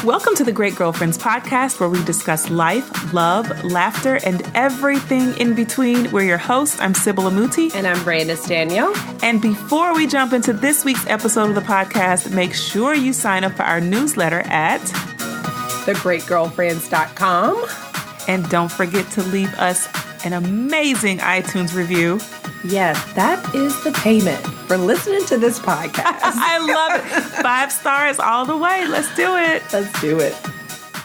Welcome to the Great Girlfriends podcast, where we discuss life, love, laughter, and everything in between. We're your hosts. I'm Sybil Amuti. And I'm Brandis Daniel. And before we jump into this week's episode of the podcast, make sure you sign up for our newsletter at thegreatgirlfriends.com. And don't forget to leave us an amazing iTunes review. Yes, that is the payment for listening to this podcast. I love it. 5 stars all the way. Let's do it. Let's do it.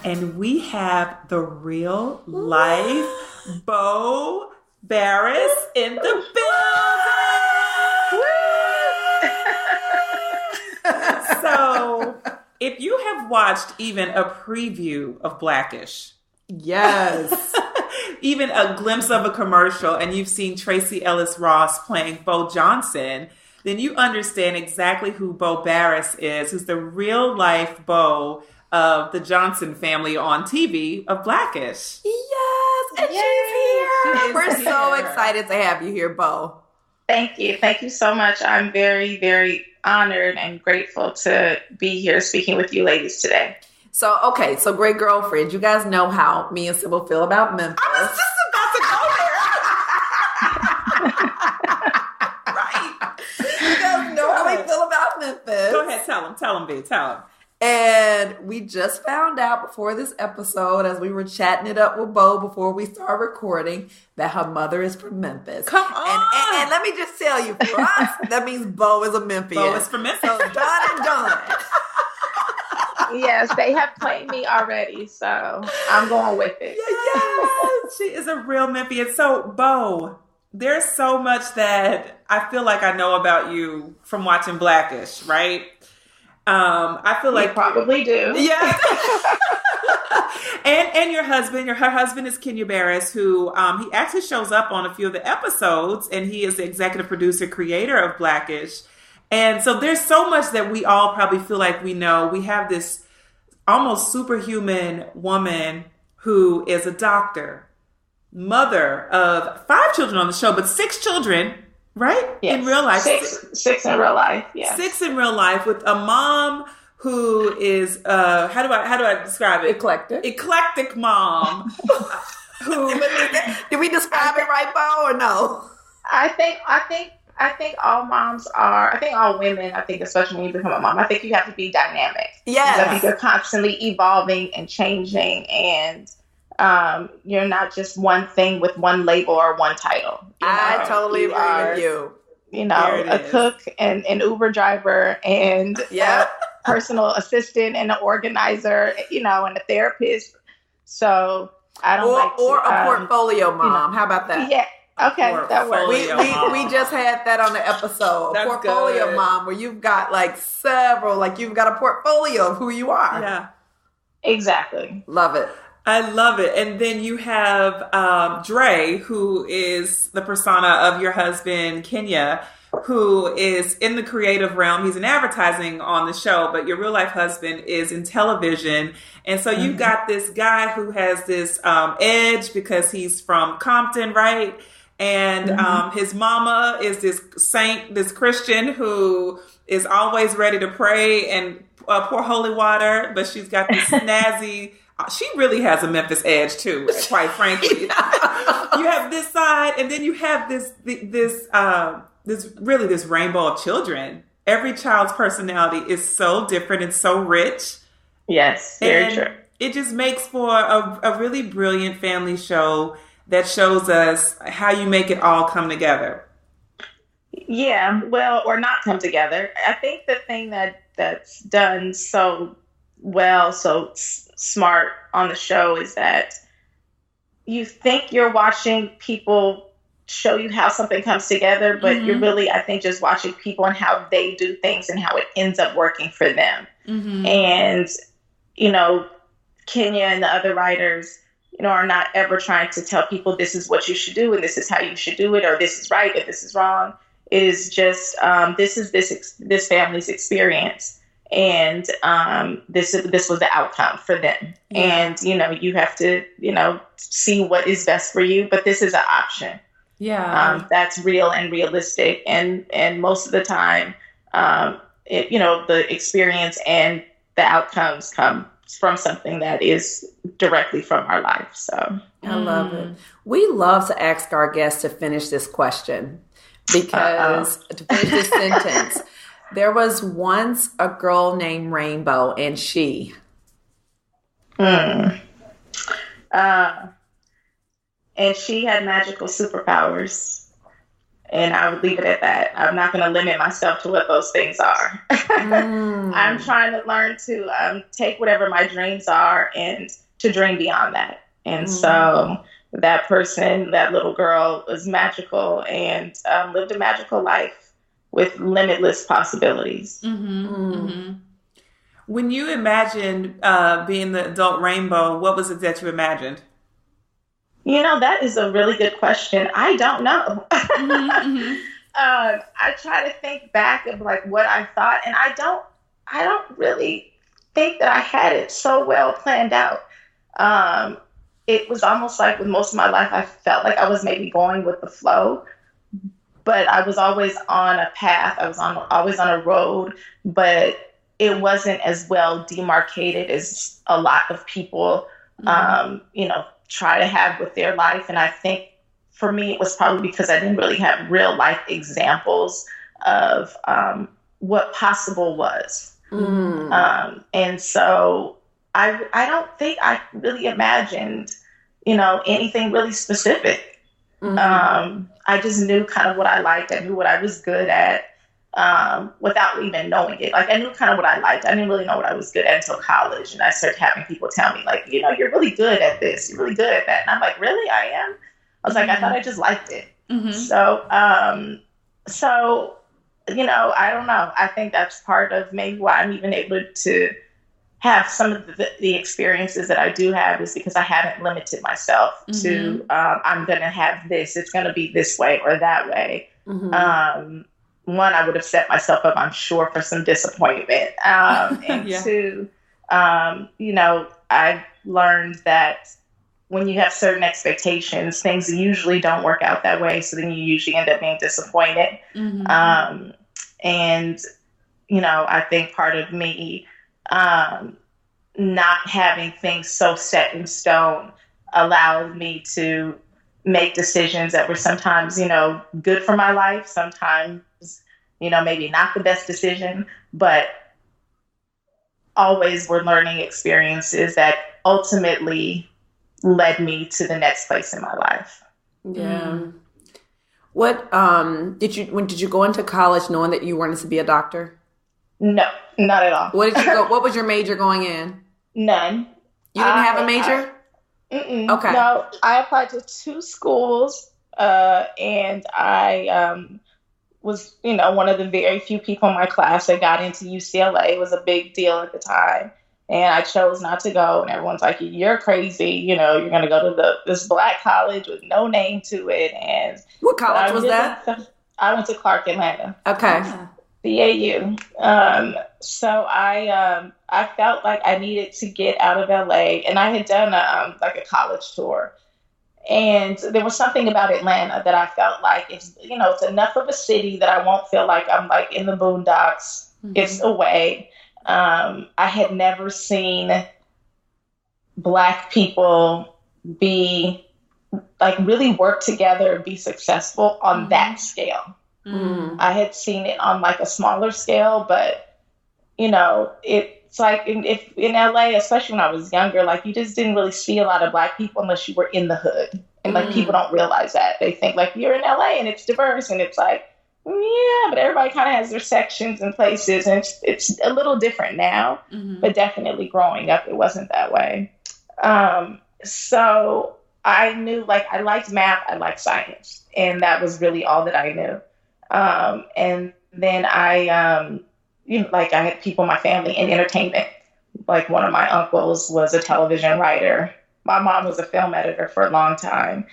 And we have the real life Bow Barris in the building. So, if you have watched even a preview of Blackish, yes. even a glimpse of a commercial, and you've seen Tracy Ellis Ross playing Bo Johnson, then you understand exactly who Bow Barris is, who's the real life Bo of the Johnson family on TV of Blackish. Yes, and she's here. We're so excited to have you here, Bo. Thank you. Thank you so much. I'm very, very honored and grateful to be here speaking with you ladies today. So Great Girlfriends, you guys know how me and Sybil feel about Memphis. I was just about to go there. Right. You guys know how we feel about Memphis. Go ahead, tell them, B, tell them. And we just found out before this episode, as we were chatting it up with Bo before we start recording, that her mother is from Memphis. Come on. And let me just tell you, for us, that means Bo is a Memphian. Bo is from Memphis. So done and done. Yes, they have claimed me already, so I'm going with it. Yes, she is a real Memphian. So, Bo, there's so much that I feel like I know about you from watching Blackish, right? I feel like you probably do. Yeah. and her husband is Kenya Barris, who he actually shows up on a few of the episodes, and he is the executive producer, creator of Blackish. And so there's so much that we all probably feel like we know. We have this almost superhuman woman who is a doctor, mother of 5 children on the show, but 6 children, right? Yes. In real life. 6 in real life, yes. 6 in real life, with a mom who is, how do I describe it? Eclectic mom. Who Did we describe it right, Bo, or no? I think all moms are, I think all women, especially when you become a mom, I think you have to be dynamic. Yes. I think you're constantly evolving and changing, and you're not just one thing with one label or one title. I totally agree with you. You know, a cook and an Uber driver and a personal assistant and an organizer, and a therapist. So I don't or a portfolio mom. How about that? Yeah. Okay, that works. We just had that on the episode. That's a portfolio good. Mom, where you've got several, you've got a portfolio of who you are. Yeah. Exactly. Love it. I love it. And then you have Dre, who is the persona of your husband, Kenya, who is in the creative realm. He's in advertising on the show, but your real life husband is in television. And so you've got this guy who has this edge because he's from Compton, right? And his mama is this saint, this Christian who is always ready to pray and pour holy water, but she's got this snazzy. She really has a Memphis edge too, quite frankly. You have this side, and then you have this rainbow of children. Every child's personality is so different and so rich. Yes, very true. It just makes for a really brilliant family show that shows us how you make it all come together. Yeah, well, or not come together. I think the thing that's done so well, so smart on the show is that you think you're watching people show you how something comes together, but you're really, I think, just watching people and how they do things and how it ends up working for them. And, Kenya and the other writers, are not ever trying to tell people this is what you should do and this is how you should do it, or this is right or this is wrong. It is just, this is this family's experience. And this was the outcome for them. And, you have to, see what is best for you. But this is an option. Yeah. That's real and realistic. And most of the time, the experience and the outcomes come from something that is directly from our life. So I love it. We love to ask our guests to finish this question because to finish this sentence, there was once a girl named Rainbow and she. And she had magical superpowers. And I would leave it at that. I'm not going to limit myself to what those things are. I'm trying to learn to take whatever my dreams are and to dream beyond that. And so that person, that little girl, was magical and lived a magical life with limitless possibilities. When you imagined being the adult Rainbow, what was it that you imagined? You know, that is a really good question. I don't know. I try to think back of like what I thought, and I don't really think that I had it so well planned out. It was almost like with most of my life, I felt like I was maybe going with the flow, but I was always on a path. I was always on a road, but it wasn't as well demarcated as a lot of people, try to have with their life. And I think for me, it was probably because I didn't really have real life examples of what possible was. And so I don't think I really imagined, anything really specific. I just knew kind of what I liked. I knew what I was good at. Without even knowing it. Like I knew kind of what I liked. I didn't really know what I was good at until college. And I started having people tell me like, you're really good at this. You're really good at that. And I'm like, really? I am? I was like, I thought I just liked it. So, I don't know. I think that's part of maybe why I'm even able to have some of the experiences that I do have is because I haven't limited myself to, I'm going to have this. It's going to be this way or that way. One, I would have set myself up, I'm sure, for some disappointment. And two, I've learned that when you have certain expectations, things usually don't work out that way. So then you usually end up being disappointed. I think part of me not having things so set in stone allowed me to make decisions that were sometimes, good for my life, sometimes, maybe not the best decision, but always were learning experiences that ultimately led me to the next place in my life. Yeah. What did you go into college knowing that you wanted to be a doctor? No, not at all. What was your major going in? None. You didn't have a major? Okay. No, I applied to 2 schools, and I was, one of the very few people in my class that got into UCLA. It was a big deal at the time. And I chose not to go. And everyone's like, you're crazy. You're going to go to this Black college with no name to it. And what college was that? I went to Clark, Atlanta. Okay. BAU. So I felt like I needed to get out of LA, and I had done a college tour. And there was something about Atlanta that I felt like it's enough of a city that I won't feel like I'm like in the boondocks. It's away. I had never seen Black people be like really work together, be successful on that scale. I had seen it on like a smaller scale, but it's like in LA, especially when I was younger, like you just didn't really see a lot of Black people unless you were in the hood. And like people don't realize that. They think like you're in LA and it's diverse, and it's like, yeah, but everybody kind of has their sections and places, and it's a little different now, but definitely growing up, it wasn't that way. So I knew like I liked math, I liked science, and that was really all that I knew. And then I had people in my family in entertainment. Like one of my uncles was a television writer. My mom was a film editor for a long time.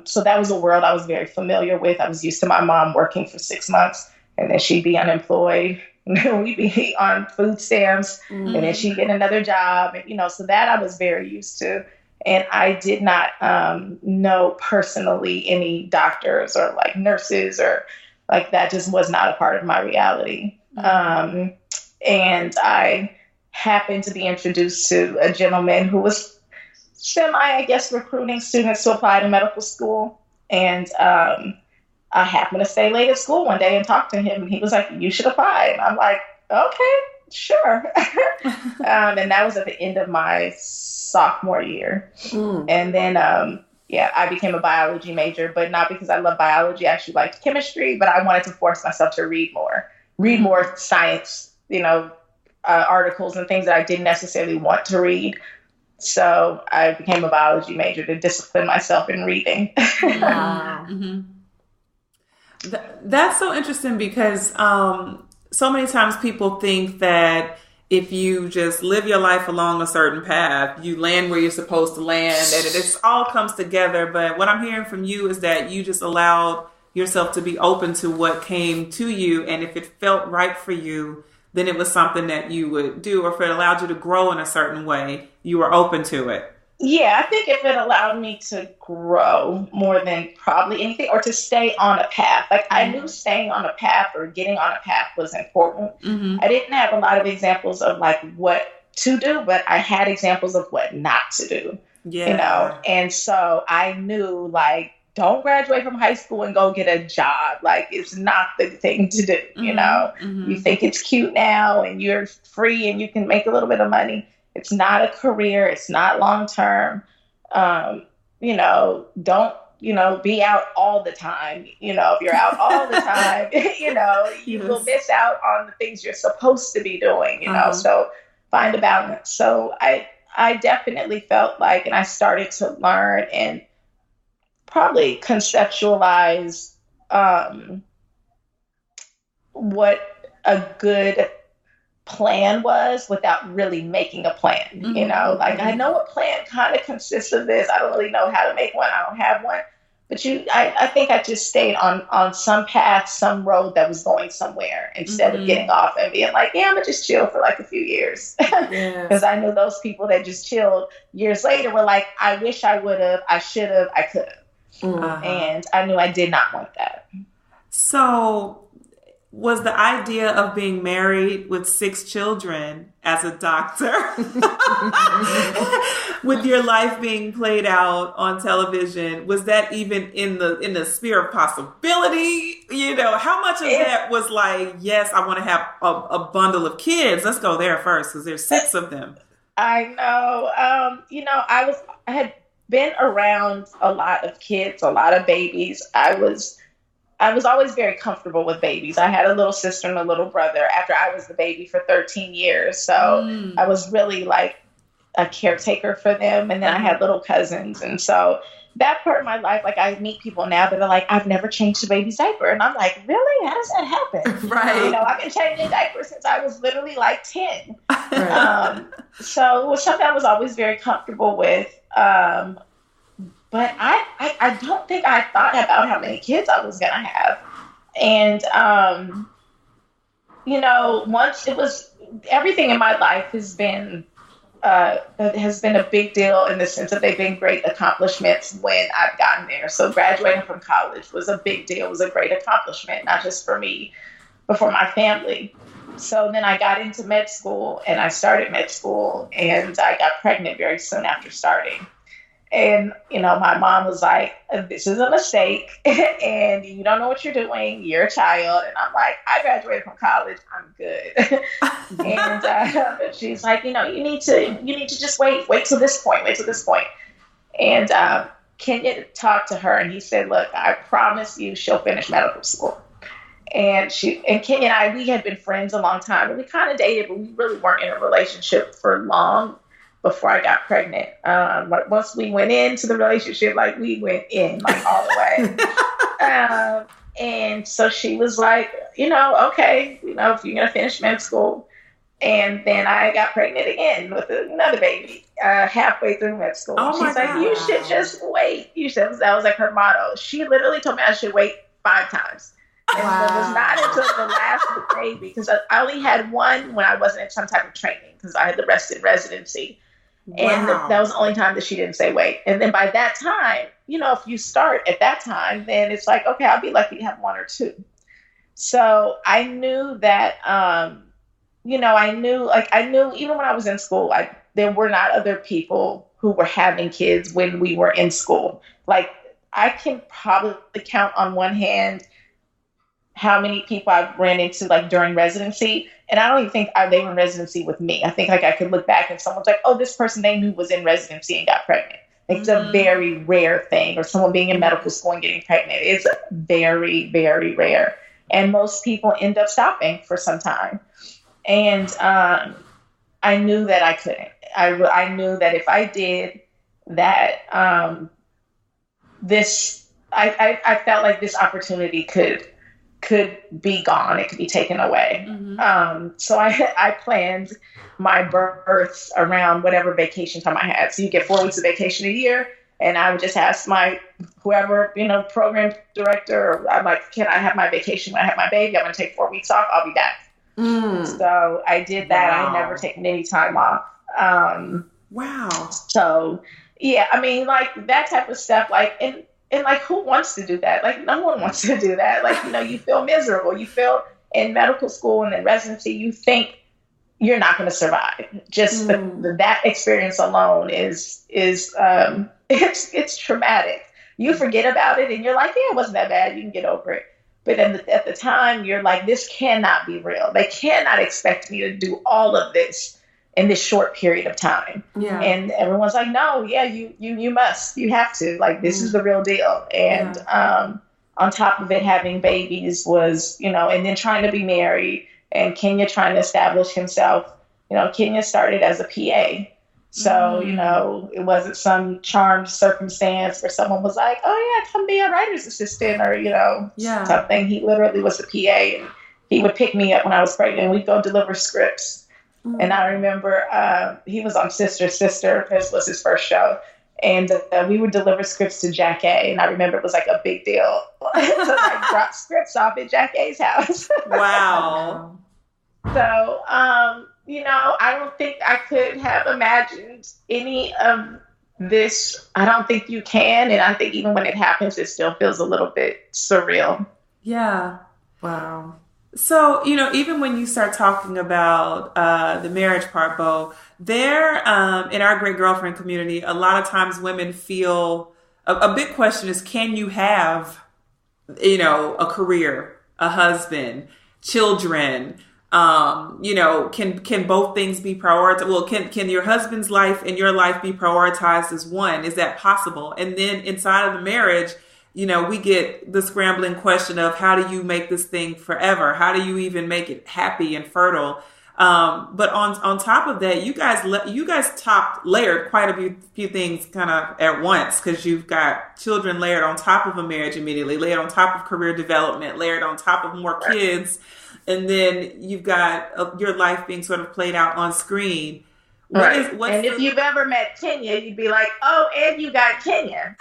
So that was a world I was very familiar with. I was used to my mom working for 6 months, and then she'd be unemployed. And then we'd be on food stamps, and then she'd get another job. And, so that I was very used to. And I did not know personally any doctors or like nurses or like that just was not a part of my reality. And I happened to be introduced to a gentleman who was I guess, recruiting students to apply to medical school. And I happened to stay late at school one day and talk to him. And he was like, you should apply. And I'm like, okay, sure. And that was at the end of my sophomore year. And then, I became a biology major, but not because I love biology. I actually liked chemistry, but I wanted to force myself to read more science, articles and things that I didn't necessarily want to read. So I became a biology major to discipline myself in reading. Wow. That's so interesting because so many times people think that if you just live your life along a certain path, you land where you're supposed to land, and it all comes together. But what I'm hearing from you is that you just allowed yourself to be open to what came to you, and if it felt right for you, then it was something that you would do, or if it allowed you to grow in a certain way, you were open to it. Yeah, I think if it allowed me to grow more than probably anything, or to stay on a path. Like, I knew staying on a path or getting on a path was important. I didn't have a lot of examples of like what to do, but I had examples of what not to do. Yeah. And so I knew, like, don't graduate from high school and go get a job. Like, it's not the thing to do, You think it's cute now and you're free and you can make a little bit of money. It's not a career. It's not long-term. Don't, be out all the time. If you're out all the time, you will miss out on the things you're supposed to be doing, so find a balance. So I definitely felt like, and I started to learn and probably conceptualize what a good plan was without really making a plan. I know a plan kind of consists of this. I don't really know how to make one. I don't have one. But I think I just stayed on some path, some road that was going somewhere, instead of getting off and being like, I'm going to just chill for like a few years. Because I knew those people that just chilled years later were like, I wish I would have, I should have, I could have. And I knew I did not want that. So was the idea of being married with 6 children as a doctor, with your life being played out on television, was that even in the sphere of possibility? How much of that was like, yes, I want to have a bundle of kids. Let's go there first, because there's 6 of them. I know. I had been around a lot of kids, a lot of babies. I was always very comfortable with babies. I had a little sister and a little brother after I was the baby for 13 years. So I was really like a caretaker for them. And then I had little cousins. And so that part of my life, like, I meet people now that are like, I've never changed a baby's diaper. And I'm like, really? How does that happen? Right. I've been changing diapers since I was literally like 10. Right. So it was something I was always very comfortable with. But I don't think I thought about how many kids I was going to have. And, once it was, everything in my life has been a big deal in the sense that they've been great accomplishments when I've gotten there. So graduating from college was a big deal, was a great accomplishment, not just for me, but for my family. So then I got into med school, and I started med school, and I got pregnant very soon after starting. And, my mom was like, this is a mistake and you don't know what you're doing. You're a child. And I'm like, I graduated from college. I'm good. And she's like, you need to just wait till this point. And Kenya talked to her, and he said, look, I promise you she'll finish medical school. And Kenya and I, we had been friends a long time, and we kind of dated, but we really weren't in a relationship for long before I got pregnant. Once we went into the relationship, like, we went in like all the way. And so she was like, okay, if you're going to finish med school. And then I got pregnant again with another baby halfway through med school. Oh, she's like, you should just wait. That was like her motto. She literally told me I should wait 5 times. And it was not until the last baby, because I only had one when I wasn't in some type of training, because I had the rest in residency. And that was the only time that she didn't say wait. And then by that time, if you start at that time, then it's like, okay, I'll be lucky to have 1 or 2. So I knew that I knew even when I was in school, there were not other people who were having kids when we were in school. Like, I can probably count on one hand how many people I've ran into like during residency. And I don't even think they were in residency with me. I think like I could look back and someone's like, oh, this person they knew was in residency and got pregnant. It's a very rare thing. Or someone being in medical school and getting pregnant. It's very, very rare. And most people end up stopping for some time. And I knew that I couldn't. I knew that if I did that, I felt like this opportunity could be gone. It could be taken away. So I planned my births around whatever vacation time I had. So you get 4 weeks of vacation a year. And I would just ask my whoever, program director, or I'm like, can I have my vacation when I have my baby? I'm going to take 4 weeks off. I'll be back. So I did that. Wow. I never taken any time off. Wow. So yeah, I mean, like that type of stuff, like, and like, who wants to do that? Like, no one wants to do that. Like, you feel miserable. You feel in medical school and in residency, you think you're not going to survive. Just that experience alone is it's traumatic. You forget about it and you're like, yeah, it wasn't that bad. You can get over it. But at the time, you're like, this cannot be real. They cannot expect me to do all of this in this short period of time. Yeah. And everyone's like, no, yeah, you must. You have to. Like, this is the real deal. And on top of it, having babies was, and then trying to be married and Kenya trying to establish himself. Kenya started as a PA. So, it wasn't some charmed circumstance where someone was like, oh, yeah, come be a writer's assistant or, something. He literally was a PA and he would pick me up when I was pregnant and we'd go deliver scripts. And I remember he was on Sister. This was his first show. And we would deliver scripts to Jack A. And I remember it was like a big deal to like drop scripts off at Jack A's house. Wow. So, I don't think I could have imagined any of this. I don't think you can. And I think even when it happens, it still feels a little bit surreal. Yeah. Wow. So, even when you start talking about the marriage part, Bo, there in our Great Girlfriend community, a lot of times women feel a big question is, can you have, a career, a husband, children? Can both things be prioritized? Well, can your husband's life and your life be prioritized as one? Is that possible? And then inside of the marriage, we get the scrambling question of how do you make this thing forever? How do you even make it happy and fertile? But on top of that, you guys layered quite a few things kind of at once, because you've got children layered on top of a marriage immediately, layered on top of career development, layered on top of more kids. And then you've got your life being sort of played out on screen. If you've ever met Kenya, you'd be like, oh, and you got Kenya.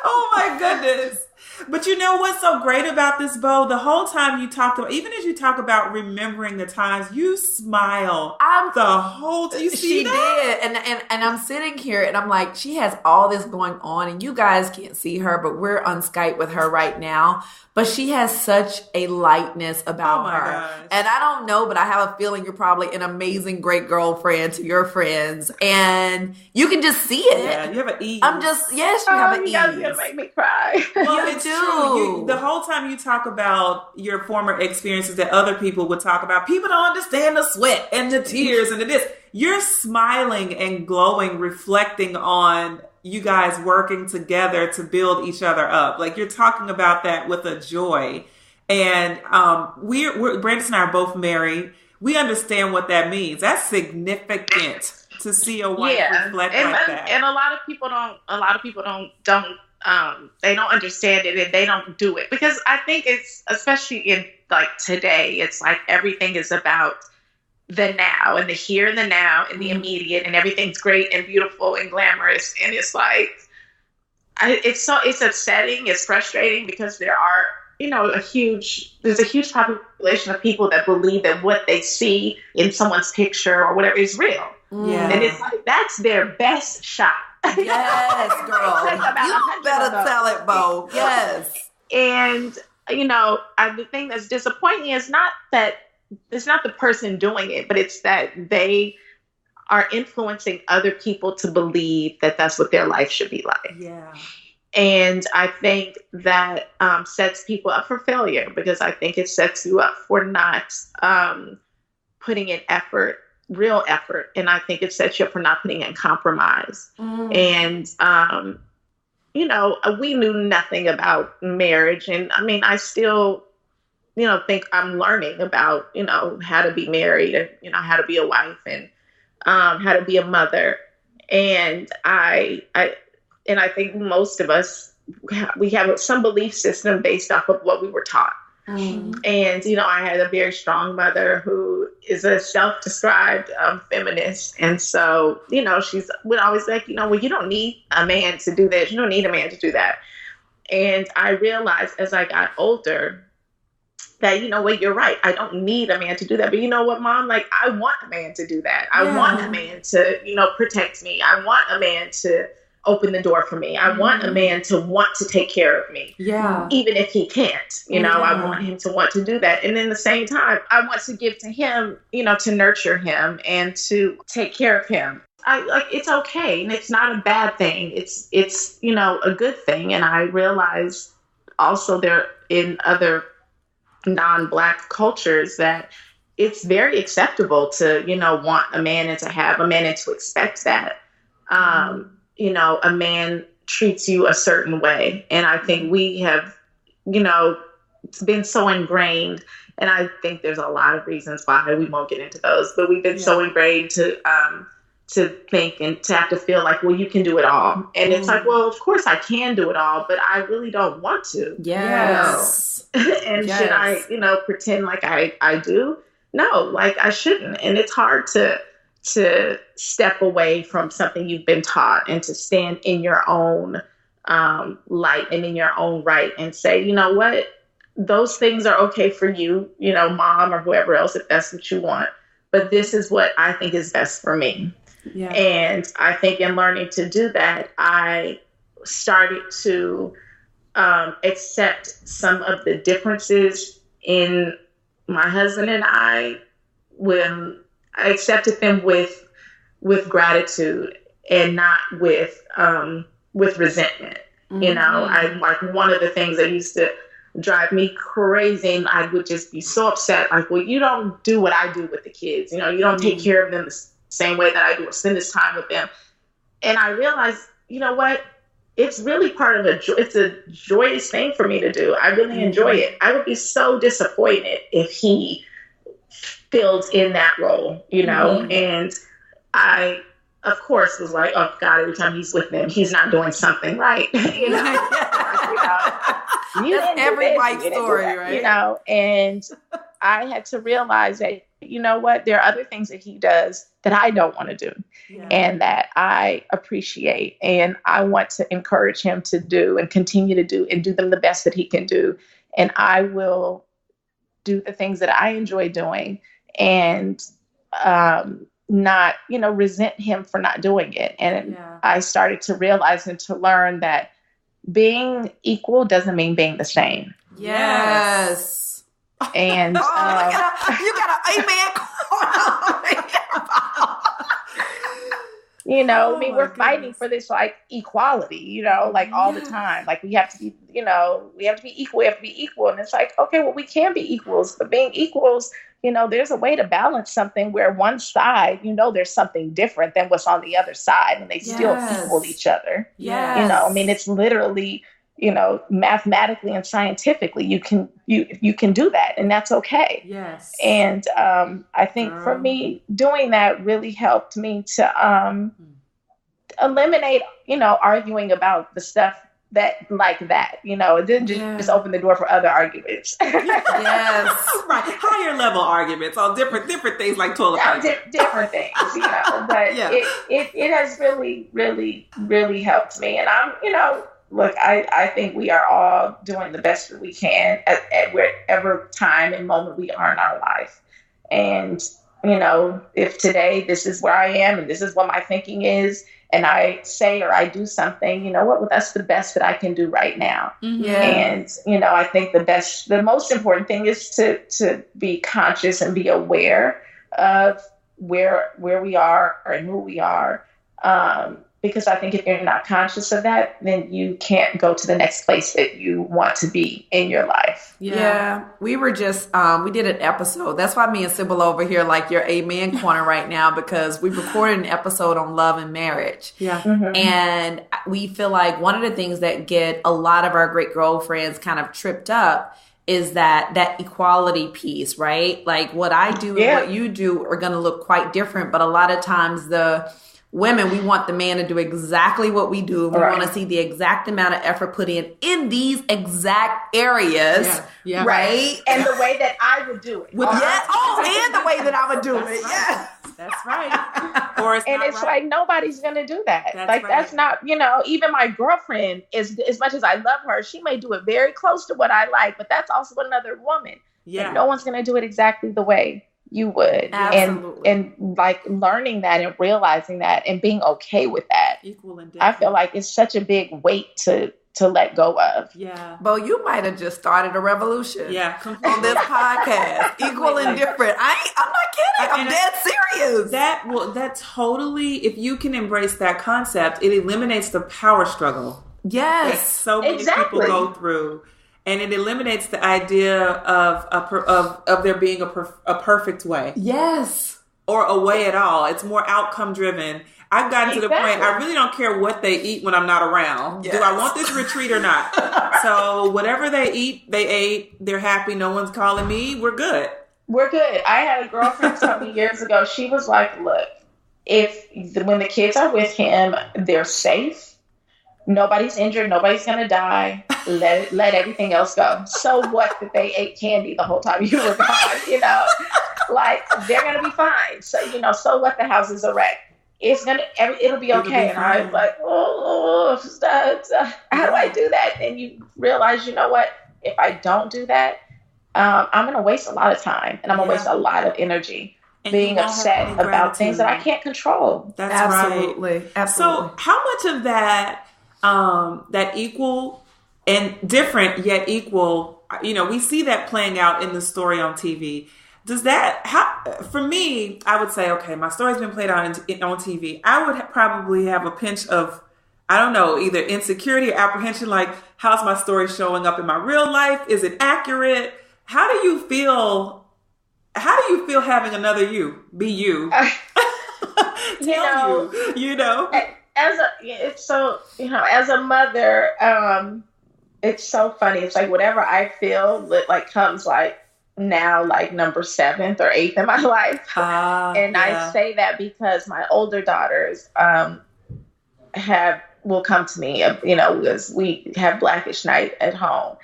Oh, my goodness. But you know what's so great about this, Bo? The whole time you talk about, even as you talk about remembering the times, you smile the whole time. You see she that? Did. And I'm sitting here and I'm like, she has all this going on and you guys can't see her, but we're on Skype with her right now. But she has such a lightness about her. Gosh. And I don't know, but I have a feeling you're probably an amazing great girlfriend to your friends. And you can just see it. Yeah, you have an ease. Yes, you have an ease. You're going to make me cry. Well, it's true. The whole time you talk about your former experiences that other people would talk about, people don't understand the sweat and the tears and the this. You're smiling and glowing, reflecting on you guys working together to build each other up. Like, you're talking about that with a joy. And Brandis and I are both married. We understand what that means. That's significant to see a wife reflect like that. And a lot of people don't they don't understand it and they don't do it, because I think it's, especially in like today, it's like everything is about the now and the here and the now and the immediate, and everything's great and beautiful and glamorous. And it's like, it's upsetting. It's frustrating because there are, there's a huge population of people that believe that what they see in someone's picture or whatever is real. Yeah. And it's like, that's their best shot. Yes, girl. You better tell it, Bo. Yes. And the thing that's disappointing is not that it's not the person doing it, but it's that they are influencing other people to believe that that's what their life should be like. Yeah. And I think that sets people up for failure, because I think it sets you up for not putting in effort, real effort. And I think it sets you up for not putting in compromise. And, we knew nothing about marriage. And I mean, I still, think I'm learning about, how to be married and, how to be a wife and how to be a mother. And I think most of us, we have some belief system based off of what we were taught. And, I had a very strong mother who is a self-described feminist. And so, she would always be like, well, you don't need a man to do this. You don't need a man to do that. And I realized as I got older that, you're right. I don't need a man to do that. But you know what, Mom? Like, I want a man to do that. I want a man to, protect me. I want a man to open the door for me. I want a man to want to take care of me. Yeah. Even if he can't, I want him to want to do that. And then at the same time, I want to give to him, to nurture him and to take care of him. It's okay. And it's not a bad thing. It's, a good thing. And I realize also there in other non-Black cultures that it's very acceptable to, want a man and to have a man and to expect that. A man treats you a certain way. And I think we have, been so ingrained, and I think there's a lot of reasons why, we won't get into those, but we've been so ingrained to think and to have to feel like, well, you can do it all. And it's like, well, of course I can do it all, but I really don't want to. Yes. And should I, pretend like I do? No, like I shouldn't. And it's hard to step away from something you've been taught and to stand in your own light and in your own right and say, you know what, those things are okay for you, Mom or whoever else, if that's what you want. But this is what I think is best for me. Yeah. And I think in learning to do that, I started to accept some of the differences in my husband and I when I accepted them with gratitude and not with resentment. I like one of the things that used to drive me crazy, and I would just be so upset. Like, well, you don't do what I do with the kids. You don't take care of them the same way that I do, or spend this time with them. And I realized, you know what? It's really part of it's a joyous thing for me to do. I really enjoy it. I would be so disappointed if he filled in that role, and I, of course, was like, oh God, every time he's with them, he's not doing something right. That's every white story, right? And I had to realize that, what, there are other things that he does that I don't want to do and that I appreciate. And I want to encourage him to do and continue to do and do them the best that he can do. And I will do the things that I enjoy doing and not, resent him for not doing it. And I started to realize and to learn that being equal doesn't mean being the same. Yes. And you got an amen. We're fighting for this like equality, like all the time. Like we have to be, we have to be equal. We have to be equal. And it's like, okay, well, we can be equals, but being equals, there's a way to balance something where one side, there's something different than what's on the other side, and they still equal each other. Yes. It's literally, mathematically and scientifically, you can do that, and that's okay. Yes. And I think for me, doing that really helped me to eliminate, arguing about the stuff that it didn't just open the door for other arguments. Yes. Right. Higher level arguments on different things like toilet paper. Different things, but it has really, really, really helped me. And I'm, look, I think we are all doing the best that we can at whatever time and moment we are in our life. And, if today this is where I am and this is what my thinking is, and I say or I do something, you know what, well, that's the best that I can do right now. Yeah. And, you know, I think the most important thing is to be conscious and be aware of where we are and who we are. Because I think if you're not conscious of that, then you can't go to the next place that you want to be in your life. Yeah. We were just, we did an episode. That's why me and Sybil over here like your amen corner right now, because we recorded an episode on love and marriage. Yeah. Mm-hmm. And we feel like one of the things that get a lot of our great girlfriends kind of tripped up is that equality piece, right? Like what I do and what you do are going to look quite different. But a lot of times the women, we want the man to do exactly what we do. We want to see the exact amount of effort put in these exact areas, right? And the way that I would do it. And the way that I would do it. Yeah. That's right. Or it's like nobody's going to do that. That's not, you know, even my girlfriend, as much as I love her, she may do it very close to what I like, but that's also another woman. Yeah. And no one's going to do it exactly the way you would. Absolutely. And like learning that and realizing that and being okay with that. Equal and different. I feel like it's such a big weight to let go of. Yeah. Bo, you might have just started a revolution. Yeah. On this podcast. Equal and different. I'm not kidding. I'm dead serious. That totally, if you can embrace that concept, it eliminates the power struggle. Yes. That so many people go through. And it eliminates the idea of there being a perfect way. Yes. Or a way at all. It's more outcome driven. I've gotten to the point, I really don't care what they eat when I'm not around. Yes. Do I want this retreat or not? So whatever they eat, they ate. They're happy. No one's calling me. We're good. We're good. I had a girlfriend tell me years ago, she was like, look, when the kids are with him, they're safe. Nobody's injured. Nobody's going to die. Let everything else go. So what that they ate candy the whole time you were gone, you know? Like, they're going to be fine. So, you know, so what, the house is a wreck. It'll be okay. And I was like, how do I do that? And you realize, you know what? If I don't do that, I'm going to waste a lot of time. And I'm going to waste a lot of energy. And being upset about things that I can't control. That's Absolutely. right. Absolutely. So how much of that, that equal and different yet equal, you know, we see that playing out in the story on TV. Does that, for me, I would say, okay, my story's been played out on TV. I would probably have a pinch of, I don't know, either insecurity or apprehension, like, how's my story showing up in my real life? Is it accurate? How do you feel having another you be you? You know? As a mother, it's so funny. It's like whatever I feel like comes like now, like number 7th or 8th in my life. I say that because my older daughters will come to me, you know, because we have Blackish night at home,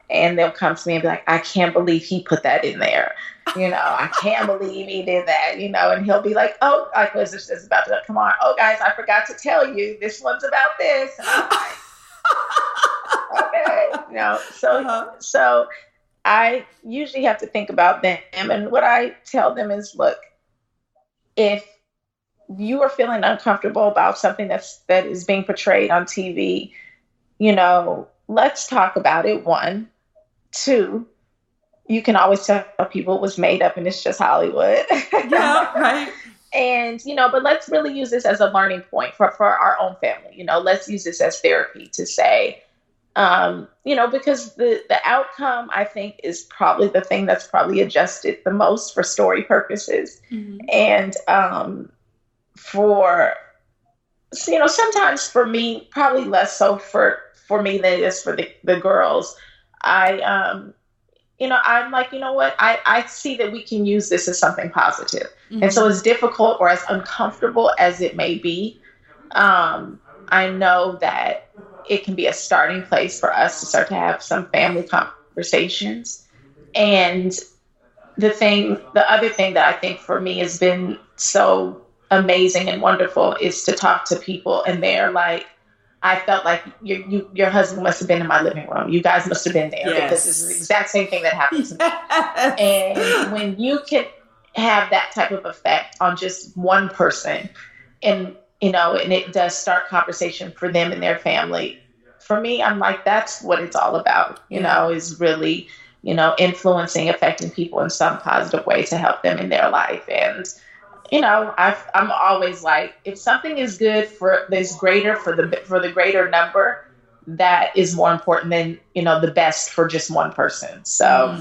and they'll come to me and be like, I can't believe he put that in there. You know, I can't believe he did that, you know, and he'll be like, oh, like, was this about to come on? Oh, guys, I forgot to tell you, this one's about this. And I'm like, okay, you know, so I usually have to think about them. And what I tell them is, look, if you are feeling uncomfortable about something that is being portrayed on TV, you know, let's talk about it. 1, 2, you can always tell people it was made up and it's just Hollywood. Yeah, right. And, you know, but let's really use this as a learning point for our own family. You know, let's use this as therapy to say, you know, because the outcome, I think, is probably the thing that's probably adjusted the most for story purposes. Mm-hmm. And for, you know, sometimes for me, probably less so for me than it is for the girls. You know, I'm like, you know what? I see that we can use this as something positive. Mm-hmm. And so as difficult or as uncomfortable as it may be, I know that it can be a starting place for us to start to have some family conversations. And the other thing that I think for me has been so amazing and wonderful is to talk to people and they're like, I felt like your husband must have been in my living room. You guys must have been there because this is the exact same thing that happened to me. And when you can have that type of effect on just one person and and it does start conversation for them and their family. For me, I'm like, that's what it's all about, is really, influencing, affecting people in some positive way to help them in their life. And, I'm always like, if something is good is greater for the greater number, that is more important than, the best for just one person. So,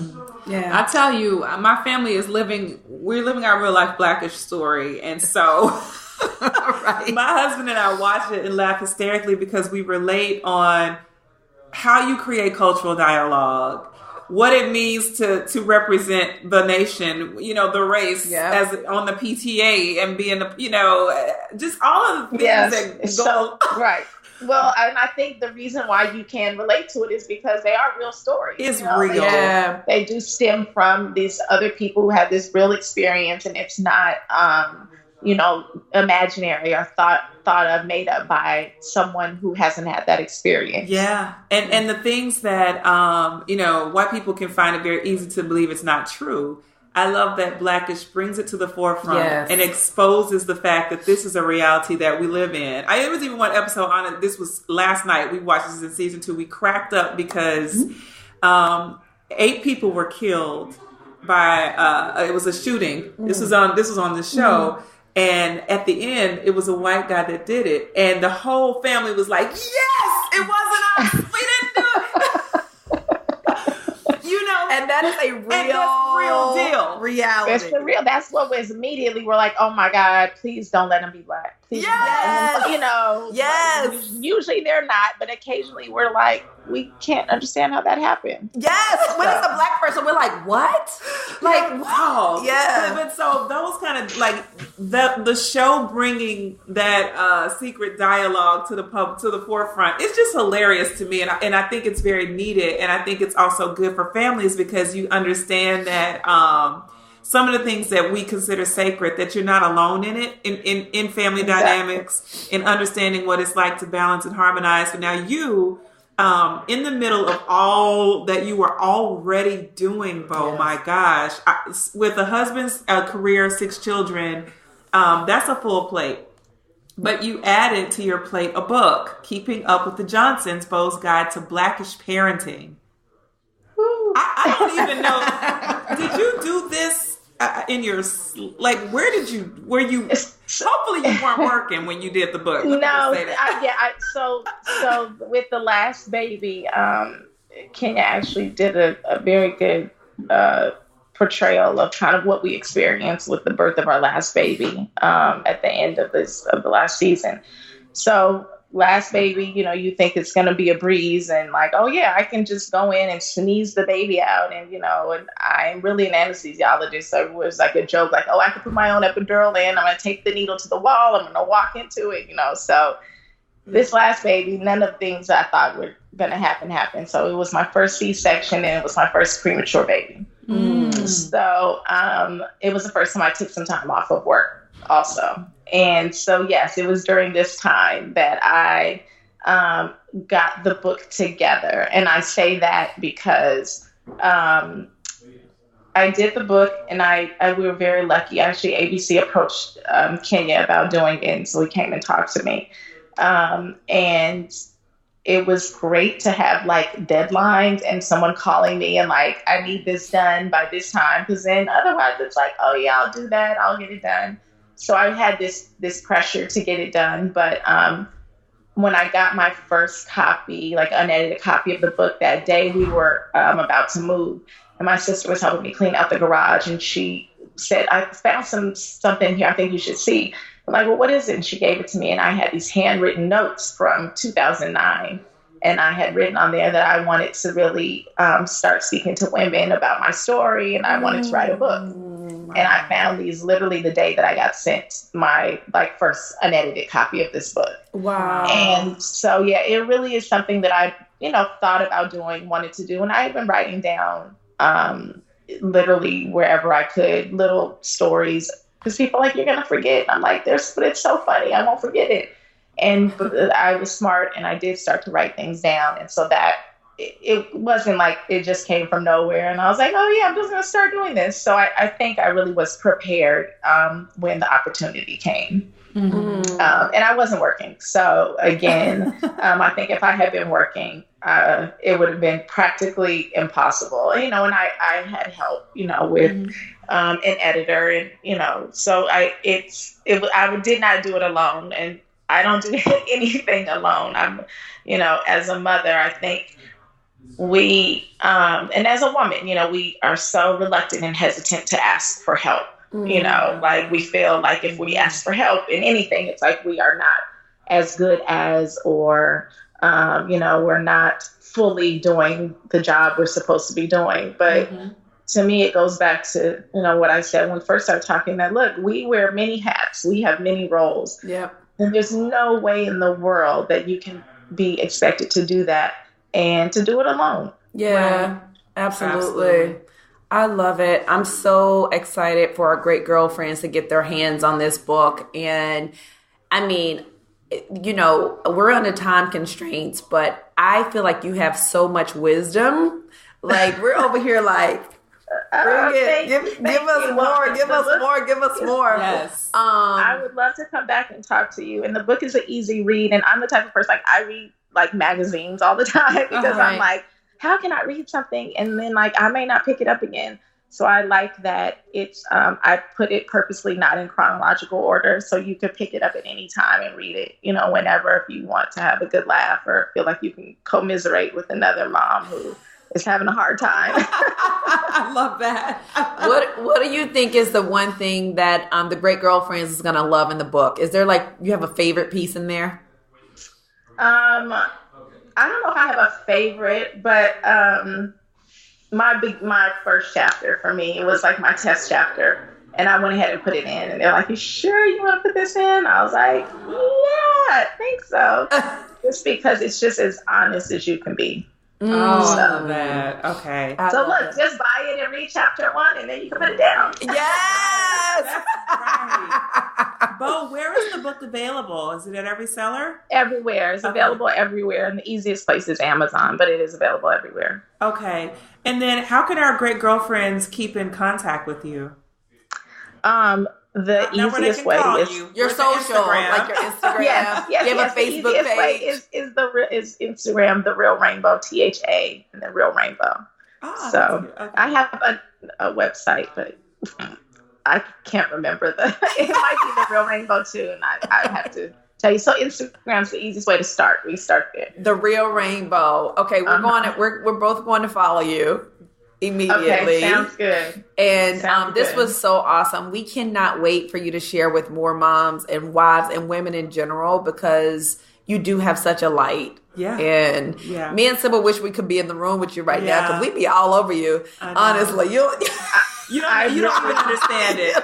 yeah, I tell you, my family we're living our real life Blackish story. And so right. My husband and I watch it and laugh hysterically because we relate on how you create cultural dialogue, what it means to represent the nation, the race as on the PTA and being, just all of the things that go. So, right. Well, and I think the reason why you can relate to it is because they are real stories. It's real. They do stem from these other people who have this real experience, and it's not, imaginary or thought of, made up by someone who hasn't had that experience. Yeah. And the things that, white people can find it very easy to believe it's not true. I love that Blackish brings it to the forefront and exposes the fact that this is a reality that we live in. There was even one episode on it. This was last night. We watched this in season 2. We cracked up because 8 people were killed by it was a shooting. This was on the show. And at the end, it was a white guy that did it. And the whole family was like, yes, it wasn't us. We didn't do it. And that is a real deal. Reality. It's for real. That's what was immediately, we're like, oh my God, please don't let them be Black. Please Yes. Usually they're not, but occasionally we're like, we can't understand how that happened. Yes. When it's a Black person, we're like, what? Like, wow. Yeah. But so those kind of like the show bringing that secret dialogue to the forefront, it's just hilarious to me. And I think it's very needed. And I think it's also good for families because you understand that, some of the things that we consider sacred, that you're not alone in it, in family dynamics, in understanding what it's like to balance and harmonize. So now you, in the middle of all that you were already doing, Bo, my gosh, with a husband's career, 6 children, that's a full plate. But you added to your plate a book, Keeping Up with the Johnsons, Bo's Guide to Blackish Parenting. I don't even know. Did you do this in your, like, were you, hopefully you weren't working when you did the book. So with the last baby, Kenya actually did a very good portrayal of kind of what we experienced with the birth of our last baby at the end of the last season. So last baby, you think it's going to be a breeze and like, oh yeah, I can just go in and sneeze the baby out. And, and I'm really an anesthesiologist. So it was like a joke, like, oh, I can put my own epidural in. I'm going to take the needle to the wall. I'm going to walk into it, So this last baby, none of the things I thought were going to happen. So it was my first C-section and it was my first premature baby. So it was the first time I took some time off of work also. And so, yes, it was during this time that I got the book together. And I say that because I did the book and we were very lucky. Actually, ABC approached Kenya about doing it. And so he came and talked to me. And it was great to have like deadlines and someone calling me and like, I need this done by this time. Because then otherwise it's like, oh yeah, I'll do that. I'll get it done. So I had this pressure to get it done. But when I got my first copy, like unedited copy of the book that day, we were about to move. And my sister was helping me clean out the garage. And she said, I found something here I think you should see. I'm like, well, what is it? And she gave it to me. And I had these handwritten notes from 2009. And I had written on there that I wanted to really start speaking to women about my story. And I wanted to write a book. And I found these literally the day that I got sent my first unedited copy of this book. Wow. And so, yeah, it really is something that I, thought about doing, wanted to do. And I had been writing down literally wherever I could, little stories. Because people are like, you're going to forget. I'm like, but it's so funny. I won't forget it. And I was smart and I did start to write things down. And so that it wasn't like it just came from nowhere. And I was like, oh yeah, I'm just going to start doing this. So I think I really was prepared when the opportunity came. Mm-hmm. And I wasn't working. So again, I think if I had been working, it would have been practically impossible. And I had help, with an editor, and so I did not do it alone, and I don't do anything alone. I'm, as a mother, I think we, and as a woman, we are so reluctant and hesitant to ask for help. Like we feel like if we ask for help in anything, it's like we are not as good as, or, we're not fully doing the job we're supposed to be doing. But to me, it goes back to, what I said when we first started talking, that look, we wear many hats. We have many roles. Yep. And there's no way in the world that you can be expected to do that and to do it alone. Yeah, right? Absolutely. I love it. I'm so excited for our great girlfriends to get their hands on this book. And I mean, we're under time constraints, but I feel like you have so much wisdom. Like we're over here like, give us more. Yes. I would love to come back and talk to you. And the book is an easy read. And I'm the type of person, like I read like magazines all the time because I'm like, how can I read something and then like I may not pick it up again? So I like that it's I put it purposely not in chronological order, so you could pick it up at any time and read it, whenever, if you want to have a good laugh or feel like you can commiserate with another mom who is having a hard time. I love that. What do you think is the one thing that the Great Girlfriends is gonna love in the book? Is there like you have a favorite piece in there? I don't know if I have a favorite, but my first chapter for me, it was like my test chapter, and I went ahead and put it in, and they're like, "You sure you want to put this in?" I was like, "Yeah, I think so," just because it's just as honest as you can be. I love that. Okay. So look, just buy it and read chapter 1, and then you can put it down. Yes. That's right. Bo, where is the book available? Is it at every seller? Everywhere. It's available everywhere, and the easiest place is Amazon, but it is available everywhere. Okay. And then, how can our great girlfriends keep in contact with you? The easiest way is your social, like your Instagram. Yes, you have a Facebook page. Is Instagram, The Real Rainbow, THA, and The Real Rainbow. So I have a website, but I can't remember it might be The Real Rainbow too, and I have to tell you. So Instagram's the easiest way to start. We start there. The Real Rainbow. Okay, we're both going to follow you immediately. Okay, sounds good. And this was so awesome. We cannot wait for you to share with more moms and wives and women in general, because you do have such a light. Yeah. And me and Sybil wish we could be in the room with you right now, because we'd be all over you. Honestly, you don't even understand it.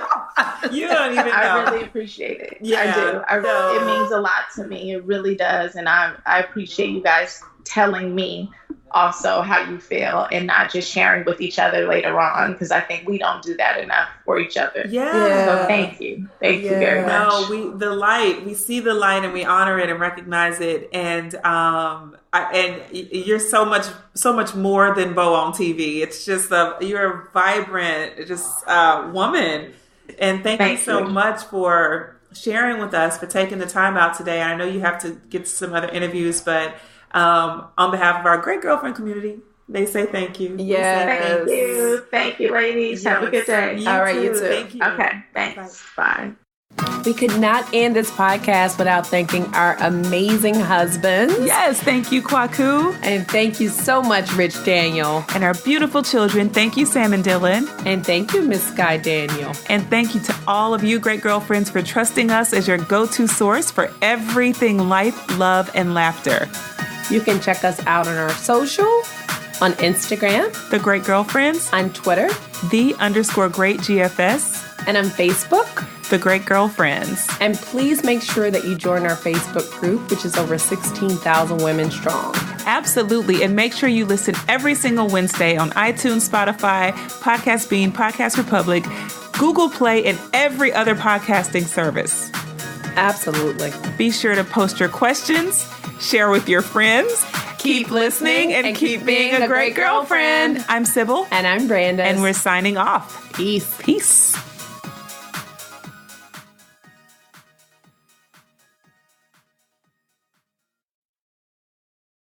You don't even know. I really appreciate it. Yeah, I do. It means a lot to me. It really does. And I appreciate you guys telling me also how you feel, and not just sharing with each other later on, because I think we don't do that enough for each other. So thank you very much. No, we see the light and we honor it and recognize it, and and you're so much more than Bo on TV. It's just you're a vibrant woman, and thank you so much for sharing with us, for taking the time out today. I know you have to get some other interviews, but on behalf of our great girlfriend community, they say thank you. Yes. Thank you, ladies. Have a good day. All right, you too. Thank you. Okay, thanks. Bye. We could not end this podcast without thanking our amazing husbands. Yes, thank you, Kwaku. And thank you so much, Rich Daniel. And our beautiful children, thank you, Sam and Dylan. And thank you, Miss Sky Daniel. And thank you to all of you great girlfriends for trusting us as your go-to source for everything life, love, and laughter. You can check us out on our social, on Instagram, The Great Girlfriends, on Twitter, _Great GFS, and on Facebook, The Great Girlfriends. And please make sure that you join our Facebook group, which is over 16,000 women strong. Absolutely. And make sure you listen every single Wednesday on iTunes, Spotify, Podcast Bean, Podcast Republic, Google Play, and every other podcasting service. Absolutely. Be sure to post your questions, share with your friends, Keep listening and keep being a great girlfriend. I'm Sybil. And I'm Brandon. And we're signing off. Peace. Peace.